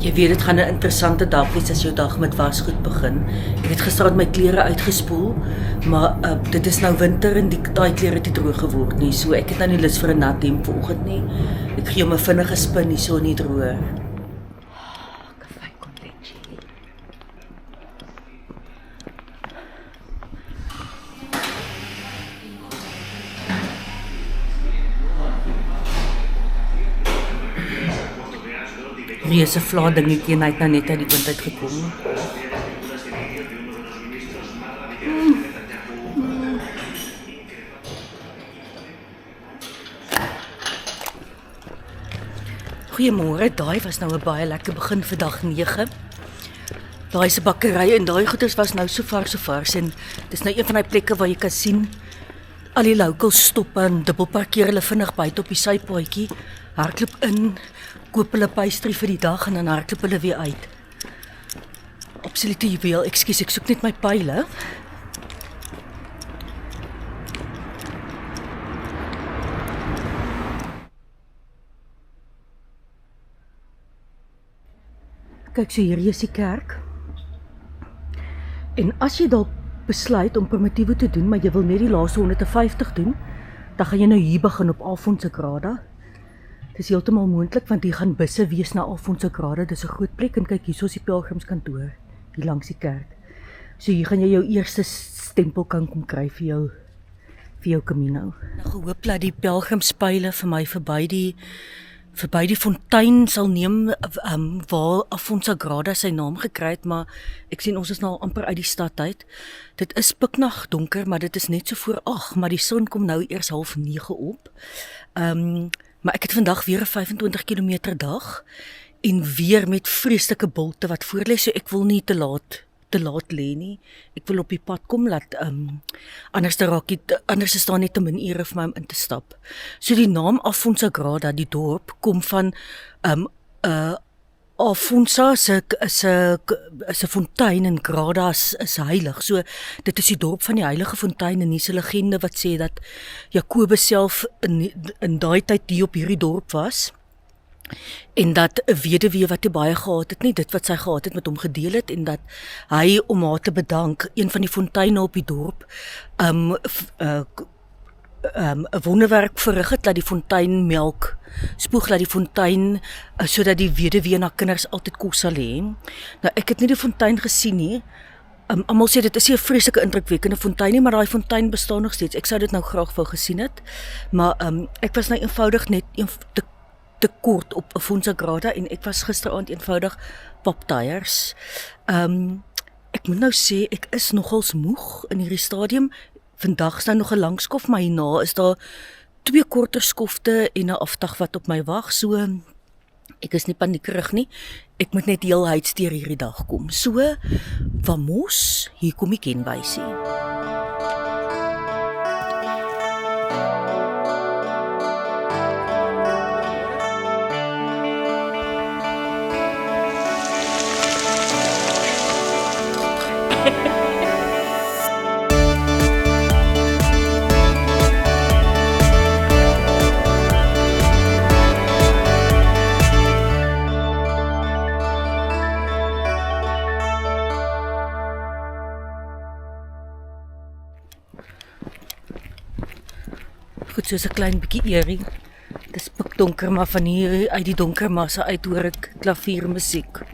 Jy weet, dit gaan 'n interessante dag wees as jou dag met wasgoed begin. Ek het gister my klere uitgespoel, maar dit is nou winter en daai klere het nie droog geword nie, so ek het nou nie lus vir 'n nat hemp vanoggend nie. Ek gee hom 'n vinnige spin hier so in die droër. Reuse vla dingetjie en hy het nou net uit die wind uitgekom. Goeiemôre, daai was nou 'n baie lekker begin vir dag 9. Daai se bakkery en daai goeders was nou so vars en dis nou een van daai plekke waar jy kan sien al die locals stop en dubbelparkeer hulle vinnig buite op die sypaadjie, hardloop in, koop hulle pastry vir die dag en dan hardloop hulle weer uit. Absolute juweel, ekskuus, ek soek net my pile. Kyk, so hier is die kerk. En as jy dalk besluit om Primitivo te doen, maar jy wil net die laaste 150 doen, dan gaan jy nou hier begin op Alfonsagrada. Dit is heeltemal moontlik, want hier gaan busse wees na Alfonsagrada, dis 'n groot plek, en kyk, hier is die pelgrimskantoor, hier langs die kerk. So hier gaan jy jou eerste stempel kan kom kry vir jou Camino. Nou gehoop dat die pelgrimspyle vir my verby die fontein sal neem, waar Alfonsagrada sy naam gekry het, maar ek sien ons is nou amper uit die stad uit. Dit is piknag donker, maar dit is net so voor 8, maar die son kom nou eers 8:30 op. Maar ek het vandag weer 'n 25 km dag, en weer met vreeslike bulte wat voor lê, so ek wil nie te laat lê nie. Ek wil op die pad kom, anders is daar net te min ure vir my om in te stap. So die naam Alfonsagrada, die dorp, kom van Alfonsa is 'n fontein en Grada is heilig. So dit is die dorp van die heilige fontein, en hier's 'n legende wat sê dat Jakobus self in daai tyd die op hierdie dorp was. En dat 'n weduwee wat hy baie gehad het nie, dit wat sy gehad het met hom gedeel het, en dat hy, om haar te bedank, een van die fonteine op die dorp 'n wonderwerk verrig het, dat die fontein melk spoeg, dat die fontein, sodat die weduwee en haar kinders altyd kos sal hê. Nou, ek het nie die fontein gesien nie. Almal sê dit is nie 'n vreeslike indrukwekkende fontein nie, maar daai fontein bestaan nog steeds. Ek sou dit nou graag wou gesien het, maar ek was nou eenvoudig net te kort op Alfonsagrada, en ek was gisteraand eenvoudig paptyres. Ek moet nou sê, ek is nogals moeg in hierdie stadium. Vandag is nou nog 'n lang skof, maar hierna is daar 2 korter skofte en 'n afdag wat op my wag, so ek is nie paniekerig nie. Ek moet net heelheid deur hierdie dag kom. So, vamos, hier kom die kenwysie. Goed, soos 'n klein bietjie eerie. Dis pikdonker, maar van hier uit die donker massa uit hoor ek klaviermusiek.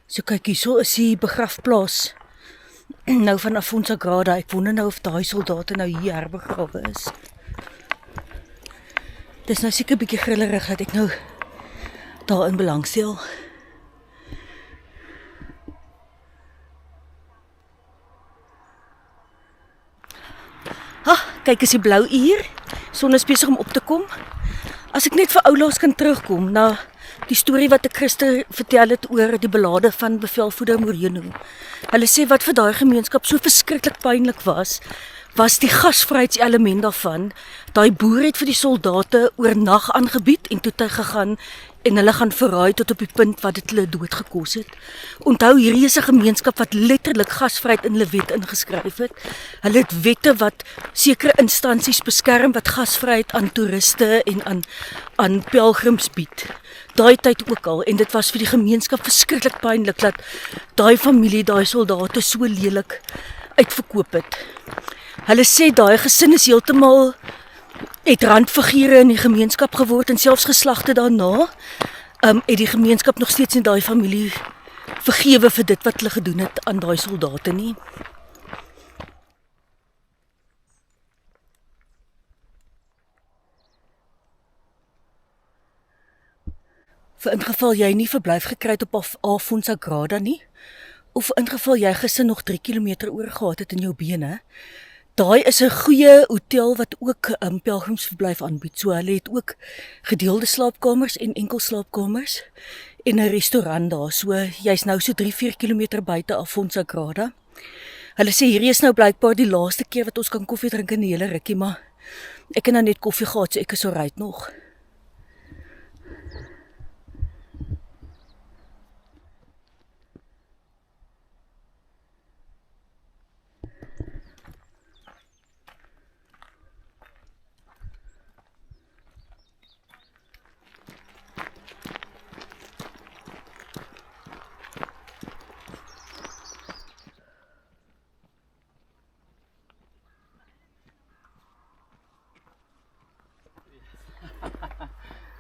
So kyk, hierso is die begrafplaas nou van Alfonsagrada. Ek wonder nou of daai soldate nou hier herbegrawe is. Dis nou seker 'n bietjie grillerig dat ek nou daarin belangstel. Kyk, is die blou hier. Son is besig om op te kom. As ek net vir oulaas kan terugkom na die storie wat ek gister vertel het oor die belade van bevelvoerder Moreno. Hulle sê wat vir daai gemeenskap so verskriklik pynlik was was die gasvryheidselement daarvan. Daai boer het vir die soldate oornag aangebied en toe het hy gegaan en hulle gaan verraai tot op die punt wat dit hulle dood gekos het. Onthou, hierdie is 'n gemeenskap wat letterlik gasvryheid in hulle wet ingeskryf het. Hulle het wette wat sekere instansies beskerm wat gasvryheid aan toeriste en aan pelgrims bied. Daai tyd ook al, en dit was vir die gemeenskap verskriklik pynlik dat daai familie, daai soldate so lelik uitverkoop het. Hulle sê daai gesin is heeltemal het randfigure in die gemeenskap geword en selfs geslagte daarna het die gemeenskap nog steeds nie daai familie vergewe vir dit wat hulle gedoen het aan daai soldate nie. Vir ingeval jy nie verblyf gekry het op Alfonso Sagrada nie, of ingeval jy gister nog 3 kilometer oorgehad het in jou bene, daai is 'n goeie hotel wat ook pelgrimsverblyf aanbied. So hulle het ook gedeelde slaapkamers en enkel slaapkamers en 'n restaurant daar. So jy's nou so 3-4 kilometer buite Alfonso Sagrada. Hulle sê hierdie is nou blykbaar die laaste keer wat ons kan koffie drink in die hele rukkie, maar ek het nou net koffie gehad, so ek is alright nog.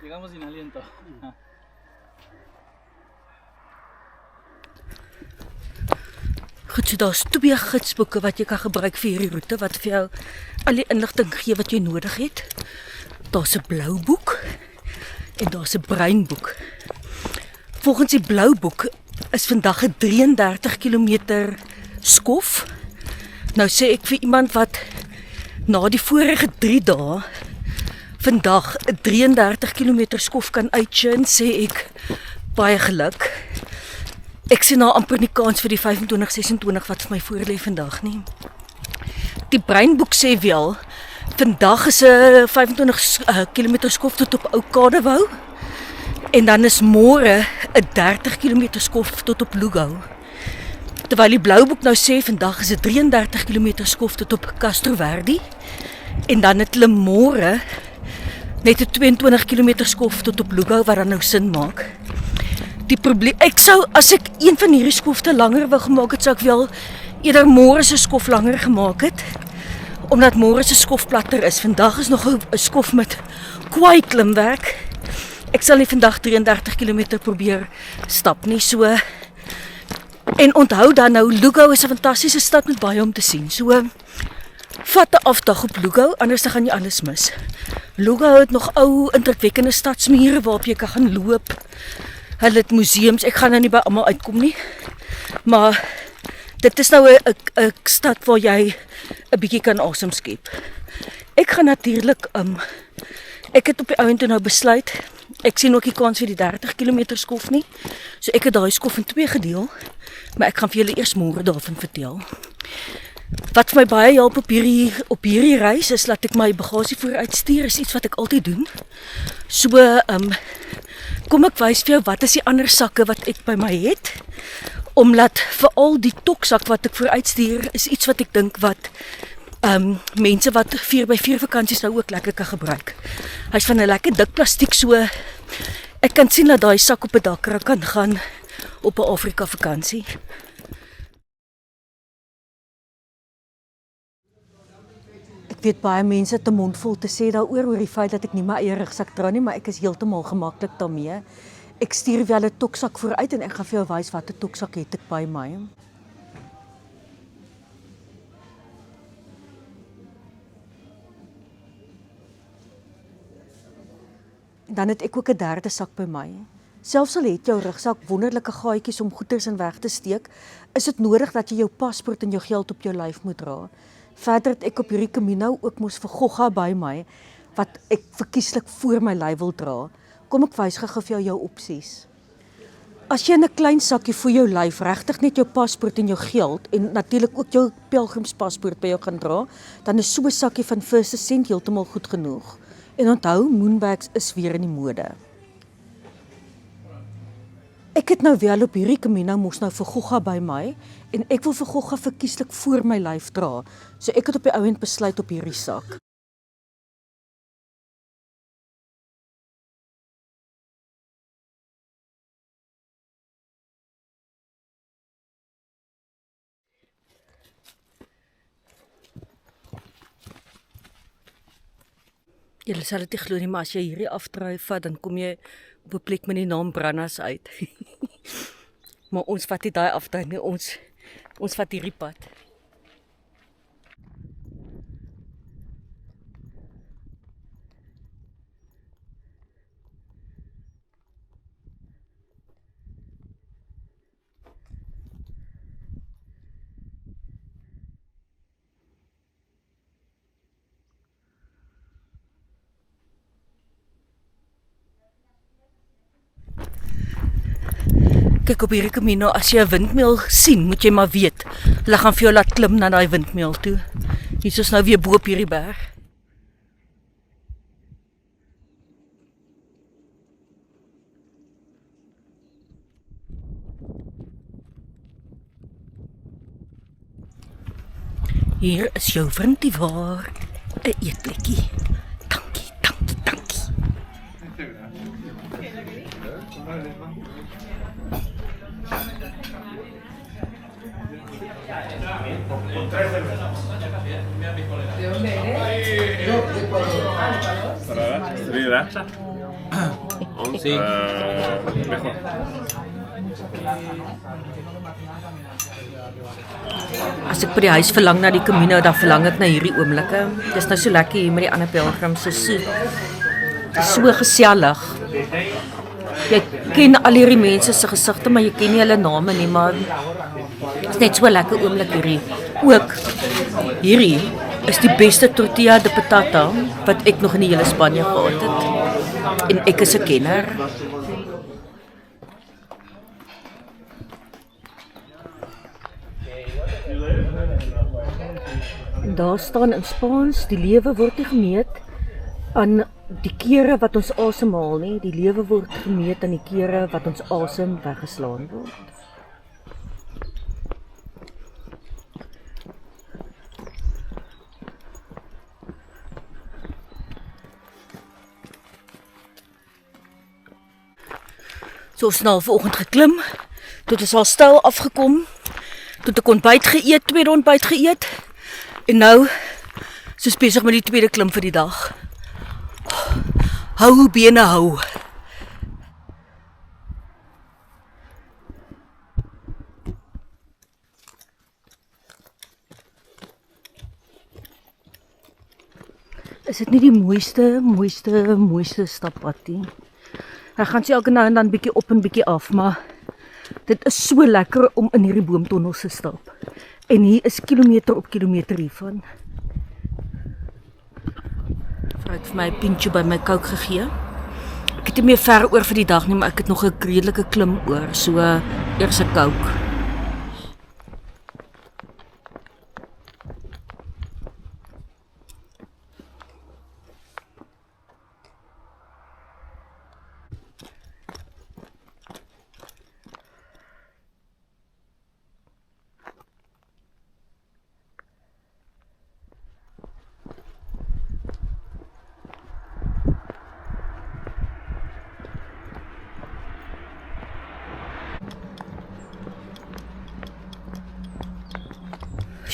Llegamos sin aliento. Goed, so daar's 2 gidsboeke wat jy kan gebruik vir hierdie roete wat vir jou al die inligting gee wat jy nodig het. Daar's 'n blou boek en daar's 'n bruin boek. Volgens die blou boek is vandag 'n 33 km skof. Nou sê ek vir iemand wat na die vorige 3 dae vandag 'n 33 km skof kan uitchin, sê ek baie geluk. Ek sien nou amper nie kans vir die 25-26 wat vir my voorlê vandag nie. Die breinboek sê wel, vandag is 'n 25 km skof tot op Ou Kadewou en dan is môre 'n 30 km skof tot op Lugou. Terwyl die blou boek nou sê vandag is 'n 33 km skof tot op Castro Verde en dan het hulle môre net 'n 22 km skof tot op Lugou wat dan nou sin maak. Die probleem, ek sou as ek een van hierdie skofte langer wou gemaak het, sou ek wel eerder môre se skof langer gemaak het, omdat môre se skof platter is. Vandag is nog 'n skof met kwaai klimwerk. Ek sal nie vandag 33 km probeer stap nie, so. En onthou dan nou, Lugou is 'n fantastiese stad met baie om te sien. So vat 'n afdag op Lugou, anders dan gaan jy alles mis. Lugou het nog ou indrukwekkende stadsmure waarop jy kan gaan loop. Hulle het museums, ek gaan nou nie by almal uitkom nie. Maar dit is nou 'n stad waar jy 'n bietjie kan asem skep. Ek gaan natuurlik ek het op die ouend toe nou besluit, ek sien ook nie kans vir die 30 km skof nie. So ek het daai skof in 2 gedeel, maar ek gaan vir julle eers môre daarvan vertel. Wat vir my baie help op hierdie reis is dat ek my bagasie vooruitstuur, is iets wat ek altyd doen. So kom ek wys vir jou wat is die ander sakke wat ek by my het, omdat veral die toksak wat ek vooruitstuur is iets wat ek dink wat mense wat 4x4 vakansies nou ook lekker kan gebruik. Hy's van 'n lekker dik plastiek, so ek kan sien dat daai sak op 'n dakrak kan gaan op 'n Afrika vakansie. Ek weet baie mense het 'n mond vol te sê daaroor oor die feit dat ek nie my eie rugsak dra nie, maar ek is heeltemal gemaklik daarmee. Ek stuur wel 'n toksak vooruit en ek gaan vir jou wys watter toksak het ek by my. En dan het ek ook 'n derde sak by my. Selfs al het jou rugsak wonderlike gaatjies om goeders in weg te steek, is dit nodig dat jy jou paspoort en jou geld op jou lyf moet dra. Verder het ek op hierdie Camino ook mos vir Gogga by my, wat ek verkieslik voor my lyf wil dra. Kom ek wys gou vir jou opsies. As jy in 'n klein sakkie vir jou lyf regtig net jou paspoort en jou geld en natuurlik ook jou pelgrimspaspoort by jou gaan dra, dan is so 'n sakkie van First Ascent heeltemal goed genoeg. En onthou, moonbags is weer in die mode. Ek het nou wel op hierdie Camino mos nou vir Gogga by my en ek wil vir Gogga verkieslik voor my lyf dra. So ek het op die ou end besluit op hierdie sak. Julle sal dit nie glo nie, maar as jy hierdie afdraai vat, dan kom jy op 'n plek met die naam Brannas uit. Maar ons vat nie daai afdraai nie, ons vat hierdie pad. Kyk op hierdie Camino, as jy 'n windmeel sien, moet jy maar weet, hulle gaan vir jou laat klim na daai windmeel toe. Hier is nou weer bo op hierdie berg. Hier is jou vriendiewaar, 'n eetplekkie. Dankie, dankie, dankie. Sriracha. Sí. Mejor. As ek by die huis verlang na die Camino, dan verlang ek na hierdie oomblikke. Dit is nou so lekker hier met die ander pelgrims, so gesellig. Jy ken al hierdie mense se gesigte, maar jy ken nie hulle name nie, maar dit is net so lekker oomblik hierdie. Ook hierdie is die beste tortilla de patata wat ek nog in die hele Spanje gehad het. En ek is 'n kenner. Daar staan in Spaans, die lewe word nie gemeet aan die kere wat ons asemhaal nie, die lewe word gemeet aan die kere wat ons asem weggeslaan word. So ons het nou vanoggend geklim, toe het ons al stil afgekom, toe het ek ontbyt geëet, tweede ontbyt geëet, en nou is ons besig met die tweede klim vir die dag. Hou bene hou. Is dit nie die mooiste stappad nie? Ek gaan sy elke nou en dan bietjie op en bietjie af, maar dit is so lekker om in hierdie boomtonnels te stap. En hier is kilometer op kilometer hiervan. Vrou het vir my 'n pintjie by my Coke gegee. Ek het nie meer ver oor vir die dag nie, maar ek het nog 'n redelike klim oor, so eers 'n Coke.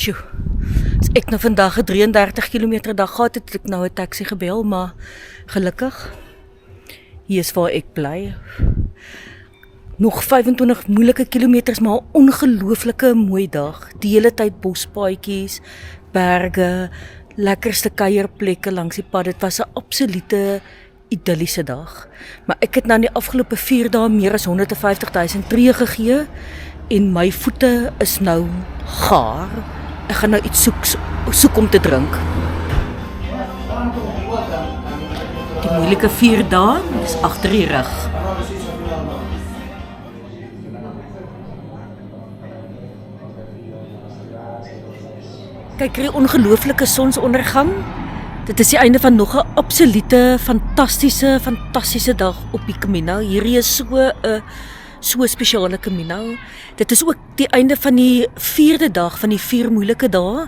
Sjoe, as ek nou vandag 'n 33 km dag gehad het, ek nou 'n taxi gebel, maar gelukkig, hier is waar ek bly. Nog 25 moeilike kilometers, maar 'n ongelooflike mooi dag. Die hele tyd bospaadjies, berge, lekkerste kuierplekke langs die pad. Dit was 'n absolute idilliese dag. Maar ek het nou in die afgelope 4 dae meer as 150 000 tree gegee en my voete is nou gaar. Ek gaan nou iets soek om te drink. Die moeilike 4 dae is agter die rug. Kyk hierdie ongelooflike sonsondergang. Dit is die einde van nog 'n absolute fantastiese dag op die Camino. Hierdie is so spesiale Camino. Dit is ook die einde van die 4de dag van die 4 moeilike dae.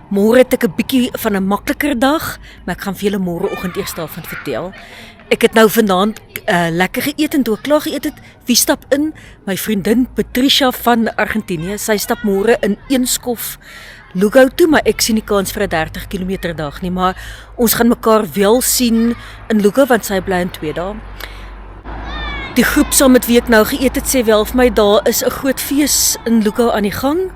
Môre het ek 'n bietjie van 'n makliker dag, maar ek gaan vir julle môreoggend eers daarvan vertel. Ek het nou vanaand lekker geëet en toe ek klaar geëet het, wie stap in? My vriendin Patricia van Argentinië. Sy stap môre in een skof Lugao toe, maar ek sien nie kans vir 'n 30 km dag nie, maar ons gaan mekaar wel sien in Lugao want sy bly in 2 dae. Die groep saam met wie ek nou geëet het sê wel vir my daar is 'n groot fees in Lugao aan die gang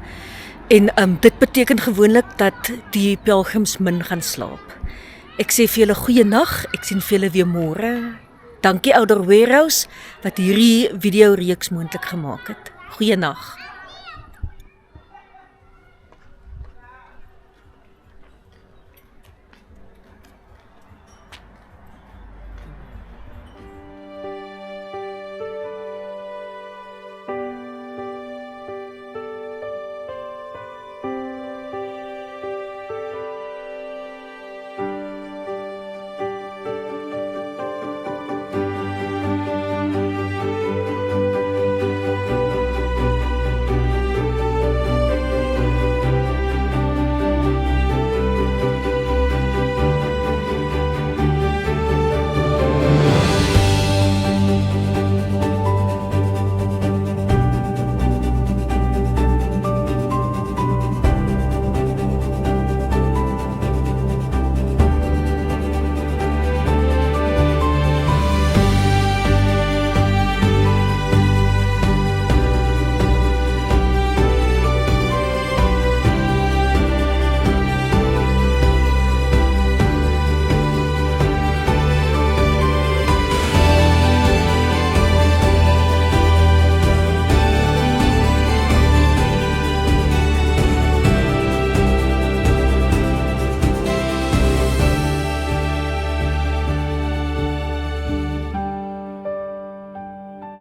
en dit beteken gewoonlik dat die pelgrims min gaan slaap. Ek sê vir julle goeie nag, ek sien vir julle weer môre. Dankie Ouder Warehouse wat hierdie video reeks moontlik gemaak het. Goeie nag.